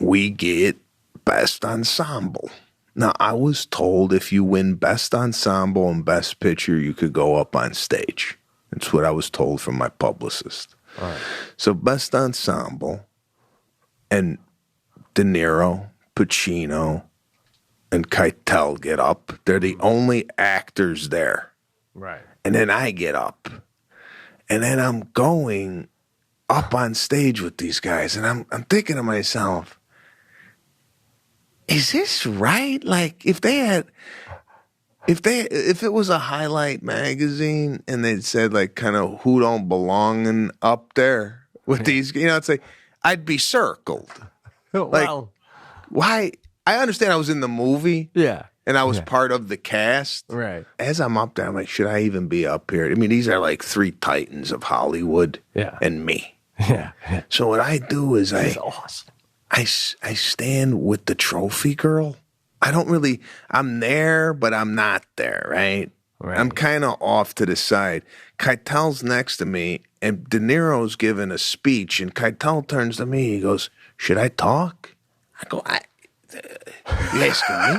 we get Best Ensemble. Now, I was told if you win Best Ensemble and Best Picture, you could go up on stage. That's what I was told from my publicist. All right. So Best Ensemble and De Niro, Pacino, and Keitel get up. They're the only actors there. Right. And then I get up. And then I'm going up on stage with these guys. And I'm thinking to myself, is this right? Like, if it was a highlight magazine and they said like kind of who don't belong up there with these, it's like I'd be circled. Like, why? I understand I was in the movie, and I was part of the cast. Right. As I'm up there, I'm like, should I even be up here? I mean, these are like three titans of Hollywood, and me. Yeah. So what I do is This is awesome. I stand with the trophy girl. I'm there, but I'm not there, right? I'm kind of off to the side. Keitel's next to me, and De Niro's giving a speech, and Keitel turns to me. He goes, "Should I talk?" I go, "You asking me?"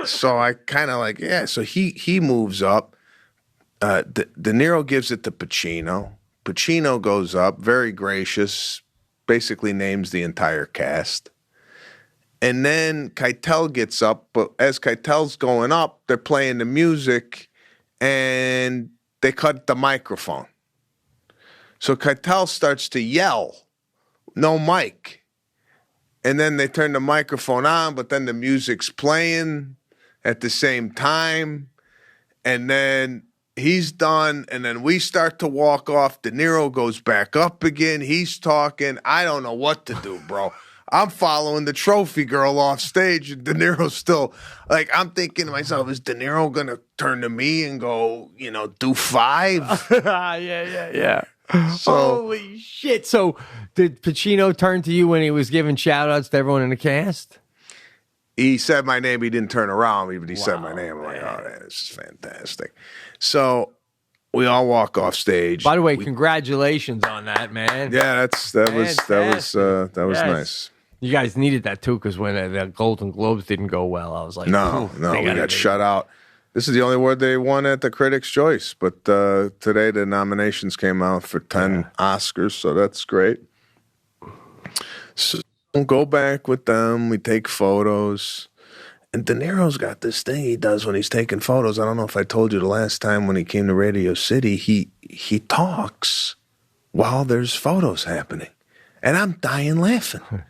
So I kind of like, yeah. So he moves up. De Niro gives it to Pacino. Pacino goes up, very gracious, basically names the entire cast. And then Keitel gets up, but as Keitel's going up, they're playing the music, and they cut the microphone. So Keitel starts to yell, no mic. And then they turn the microphone on, but then the music's playing at the same time. And then he's done, and then we start to walk off. De Niro goes back up again. He's talking. I don't know what to do, bro. I'm following the trophy girl off stage, and De Niro's still, like, I'm thinking to myself, is De Niro going to turn to me and go, do 5? Yeah. So, holy shit. So did Pacino turn to you when he was giving shout-outs to everyone in the cast? He said my name. He didn't turn around me, but he said my name. I'm like, oh, man, this is fantastic. So we all walk off stage. By the way, congratulations on that, man. Yeah, that was nice. You guys needed that too, because when the Golden Globes didn't go well, I was like, no, we got shut out. This is the only award they won at the Critics' Choice, but today the nominations came out for 10 Oscars, so that's great. So we'll go back with them. We take photos. And De Niro's got this thing he does when he's taking photos. I don't know if I told you the last time when he came to Radio City, he talks while there's photos happening. And I'm dying laughing.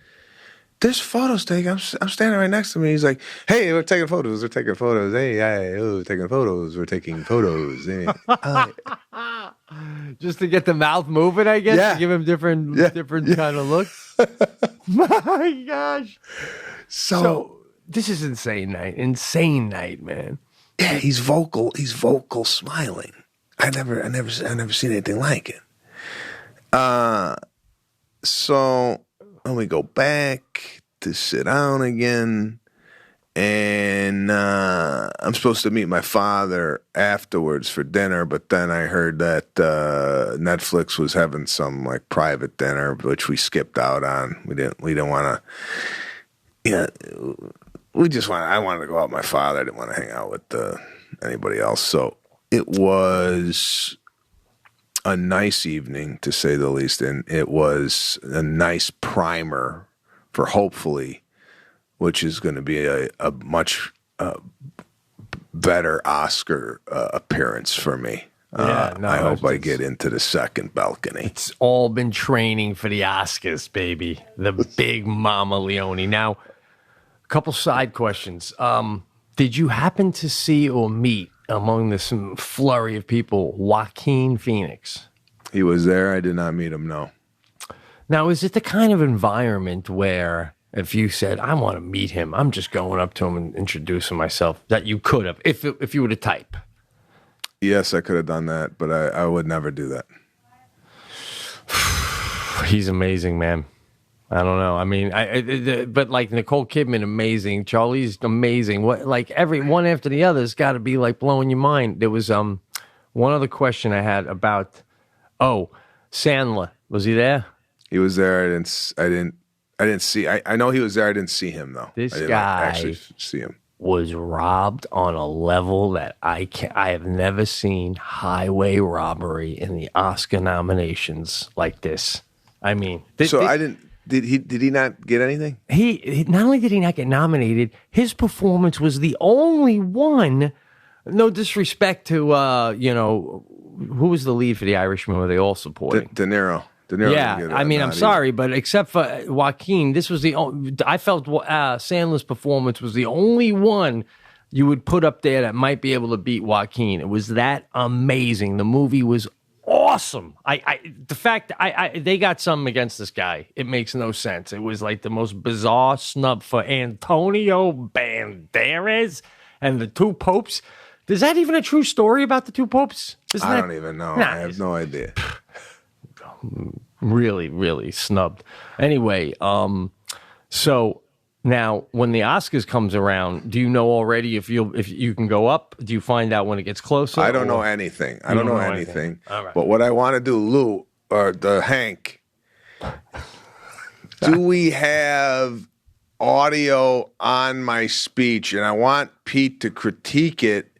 There's photos taken. I'm standing right next to me. He's like, hey, we're taking photos. We're taking photos. Hey, we're taking photos. We're taking photos. Hey. Just to get the mouth moving, I guess? Yeah. To give him different kind of looks? My gosh. So this is insane night. Insane night, man. Yeah, he's vocal. He's vocal smiling. I never seen anything like it. So when we go back to sit down again, and I'm supposed to meet my father afterwards for dinner, but then I heard that Netflix was having some like private dinner, which we skipped out on. We didn't want to. Yeah, I wanted to go out with my father. I didn't want to hang out with anybody else. So it was a nice evening, to say the least, and it was a nice primer for hopefully, which is going to be a much better Oscar appearance for me. I hope I get into the second balcony. It's all been training for the Oscars, baby. The big Mama Leone. Now, a couple side questions. Did you happen to see or meet, among this flurry of people, Joaquin Phoenix? He was there. I did not meet him, no. Now, is it the kind of environment where if you said, I want to meet him, I'm just going up to him and introducing myself, that you could have, if you were to type? Yes, I could have done that, but I would never do that. He's amazing, man. I don't know. I mean, but like Nicole Kidman, amazing. Charlie's amazing. What, like every one after the other has got to be like blowing your mind. There was one other question I had about Sandler. Was he there? He was there. I didn't see. I know he was there. I didn't see him though. This I didn't guy actually see him. Was robbed on a level that I have never seen highway robbery in the Oscar nominations like this. I mean, Did he not get anything? He not only did he not get nominated, his performance was the only one. No disrespect to who was the lead for The Irishman? Were they all supporting? De Niro. Yeah, I mean, I'm sorry, but except for Joaquin, this was I felt Sandler's performance was the only one you would put up there that might be able to beat Joaquin. It was that amazing. The movie was awesome. The fact they got something against this guy, it makes no sense. It was like the most bizarre snub for Antonio Banderas and the two popes. Is that even a true story about the two popes? I don't even know. I have no idea. Really, really snubbed. Anyway, so now when the Oscars comes around, do you know already if you can go up? Do you find out when it gets closer? I don't know anything. I don't know anything. All right. But what I want to do, Lou, or Hank, do we have audio on my speech? And I want Pete to critique it.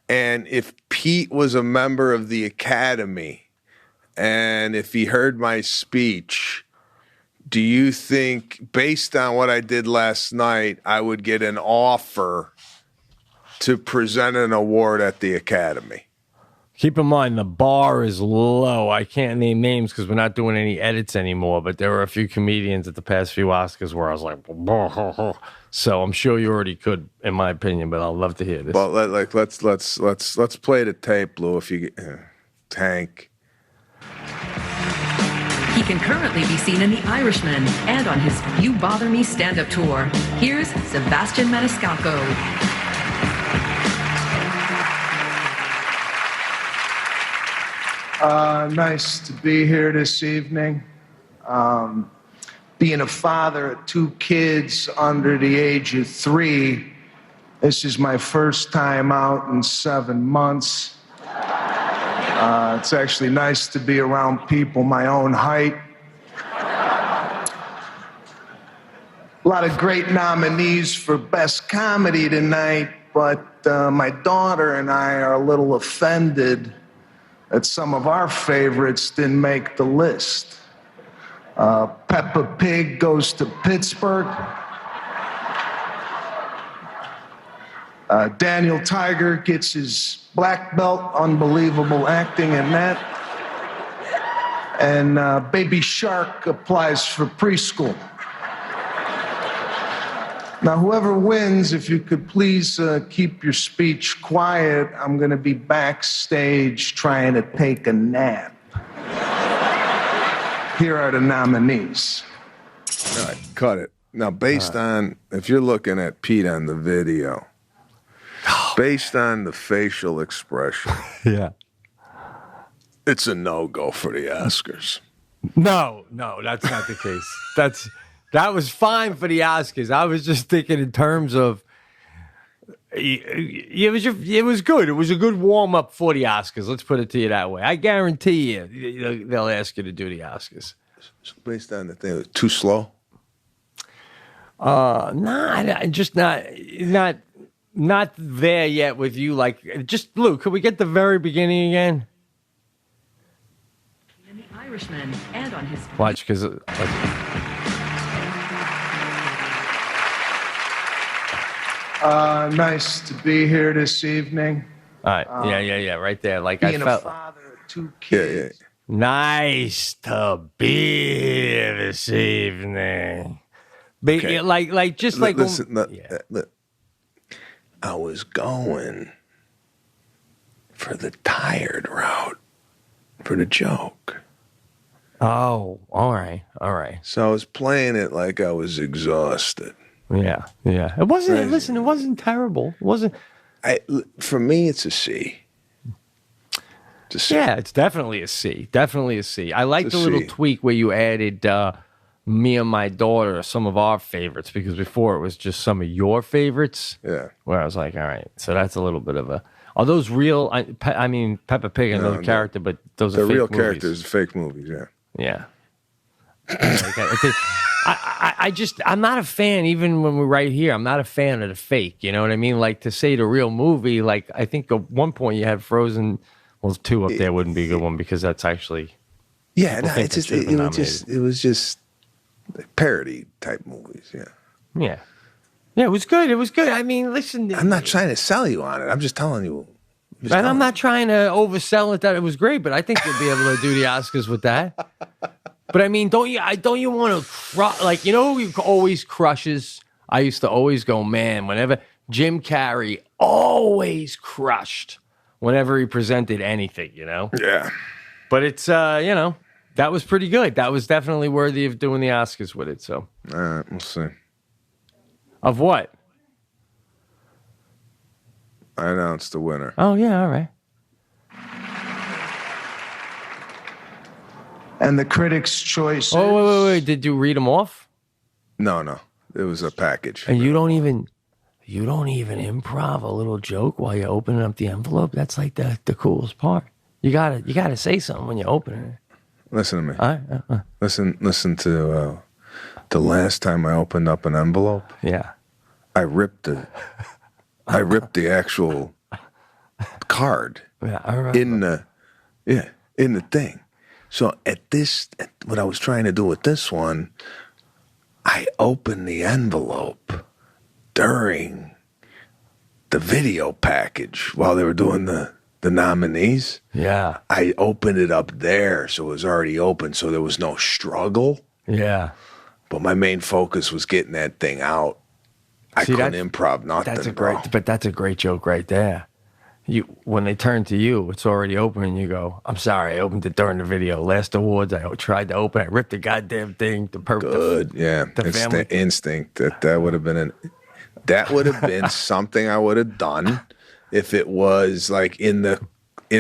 And if Pete was a member of the Academy, and if he heard my speech, do you think, based on what I did last night, I would get an offer to present an award at the Academy? Keep in mind, the bar is low. I can't name names because we're not doing any edits anymore, but there were a few comedians at the past few Oscars where I was like, so I'm sure you already could, in my opinion, but I'd love to hear this. Well, let's play the tape, Lou. If you Tank. He can currently be seen in The Irishman and on his You Bother Me stand-up tour. Here's Sebastian Maniscalco. Nice to be here this evening. Being a father of 2 kids under the age of 3, this is my first time out in 7 months. It's actually nice to be around people my own height. A lot of great nominees for Best Comedy tonight, but my daughter and I are a little offended that some of our favorites didn't make the list. Peppa Pig goes to Pittsburgh. Daniel Tiger gets his black belt, unbelievable acting in that. And Baby Shark applies for preschool. Now, whoever wins, if you could please keep your speech quiet, I'm going to be backstage trying to take a nap. Here are the nominees. All right, cut it. Now, based on, if you're looking at Pete on the video, based on the facial expression, Yeah. it's a no-go for the Oscars. No, that's not the case. That was fine for the Oscars. I was just thinking in terms of it was good. It was a good warm up for the Oscars. Let's put it to you that way. I guarantee you they'll ask you to do the Oscars. So based on the thing, it was too slow? Just not there yet with you. Like, just Lou, could we get the very beginning again? In The Irishman and on his Watch, because. Nice to be here this evening. All right. Yeah. Right there. Like Being I felt. a father of 2 kids. Yeah. Nice to be here this evening. Okay. Listen. I was going for the tired route for the joke. Oh, all right. So I was playing it like I was exhausted. Yeah. It wasn't. Right. Listen, it wasn't terrible. It wasn't. For me, it's a C. It's a C. Yeah, it's definitely a C. Definitely a C. I like It's the a little C. tweak where you added me and my daughter, some of our favorites, because before it was just some of your favorites. Yeah. Where I was like, all right, so that's a little bit of a. Are those real? I mean, Peppa Pig and another character, but those are the fake real movies. characters, fake movies. Yeah. Yeah. I'm not a fan, even when we're right here, I'm not a fan of the fake. You know what I mean? Like, to say the real movie, like, I think at one point you had Frozen. Well, 2 up there wouldn't be a good one because that's actually. Yeah, no, think it's just that should've been it was just parody type movies. Yeah. Yeah. Yeah, it was good. It was good. I mean, listen. I'm not trying to sell you on it. I'm just telling you. And I'm not trying to oversell it that it was great, but I think you'll be able to do the Oscars with that. But I mean, don't you want to like, you know who always crushes? I used to always go, man, whenever Jim Carrey always crushed whenever he presented anything, you know? Yeah. But it's that was pretty good. That was definitely worthy of doing the Oscars with it, so. All right, we'll see. Of what? I announced the winner. Oh, yeah, all right. And the critics' choice. Oh, wait. Did you read them off? No. It was a package. And you don't even improv a little joke while you're opening up the envelope? That's like the coolest part. You gotta say something when you open it. Listen to me. All right. Listen to the last time I opened up an envelope. Yeah. I ripped the actual card Yeah, all right. in the thing. So what I was trying to do with this one, I opened the envelope during the video package while they were doing the the nominees. Yeah. I opened it up there, so it was already open, so there was no struggle. Yeah. But my main focus was getting that thing out. I couldn't improv nothing. That's a great joke right there. When they turn to you, it's already open, and you go, "I'm sorry, I opened it during the video. Last awards, I tried to open, I ripped the goddamn thing. Good, yeah. The family instinct that would have been something I would have done if it was like in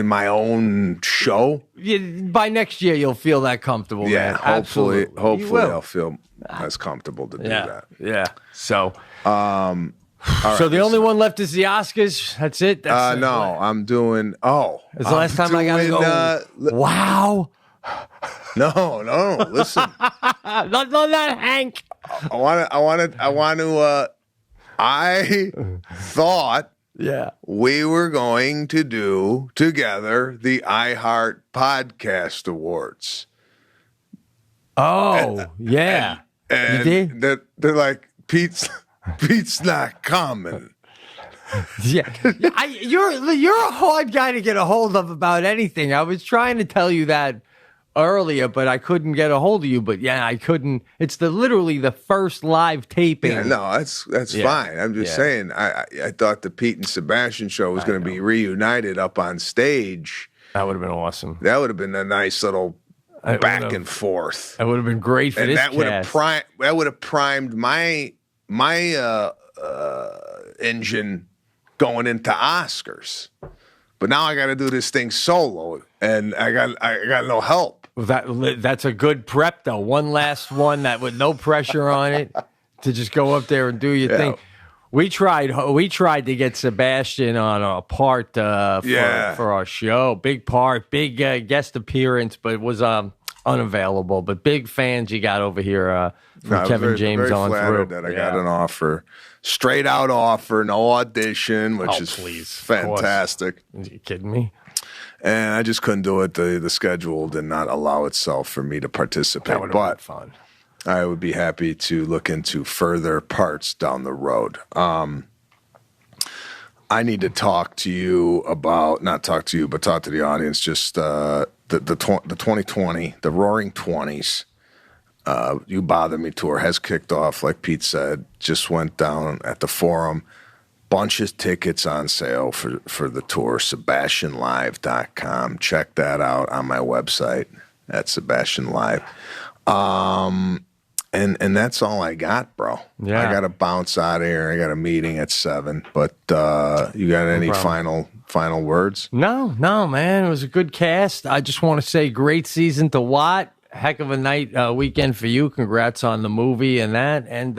my own show. By next year, you'll feel that comfortable. Yeah, man. hopefully Absolutely. I'll feel as comfortable to do that. Yeah. So, All so right, the only one left is the Oscars. That's it. That's no, I'm doing. It's the last time I got to go. Wow. No. Listen, not that, Hank. I thought Yeah. we were going to do together the iHeart Podcast Awards. Oh, yeah. And You did? they're like, Pete's not coming. Yeah. You're a hard guy to get a hold of about anything. I was trying to tell you that earlier, but I couldn't get a hold of you. But yeah, I couldn't. It's literally the first live taping. Yeah, no, that's fine. I'm just saying. I thought the Pete and Sebastian show was going to be reunited up on stage. That would have been awesome. That would have been a nice little back and forth. That would have been great for and this that would have primed my engine going into Oscars. But now I got to do this thing solo, and I got no help. Well, that's a good prep though. One last one that with no pressure on it to just go up there and do your thing. We tried to get Sebastian on a part for our show. Big part, big guest appearance, but it was unavailable. But big fans you got over here from Kevin James very on through. That I got an offer, straight out offer, no audition, which is fantastic. Are you kidding me? And I just couldn't do it. The schedule did not allow itself for me to participate. That would have been fun. I would be happy to look into further parts down the road. I need to talk to you about, not talk to you, but talk to the audience, just the 2020, the Roaring 20s, You Bother Me tour has kicked off, like Pete said, just went down at the Forum. Bunch of tickets on sale for the tour, SebastianLive.com. Check that out on my website at Sebastian Live. And that's all I got, bro. Yeah. I got to bounce out of here. I got a meeting at 7. But you got any final words? No, man. It was a good cast. I just want to say great season to Watt. Heck of a night weekend for you. Congrats on the movie and that. And,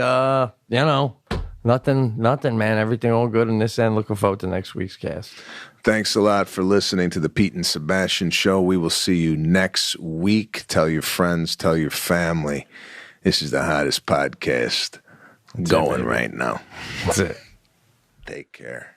nothing, man. Everything all good on this end. Looking forward to next week's cast. Thanks a lot for listening to the Pete and Sebastian Show. We will see you next week. Tell your friends, tell your family. This is the hottest podcast going right now. That's it. Take care.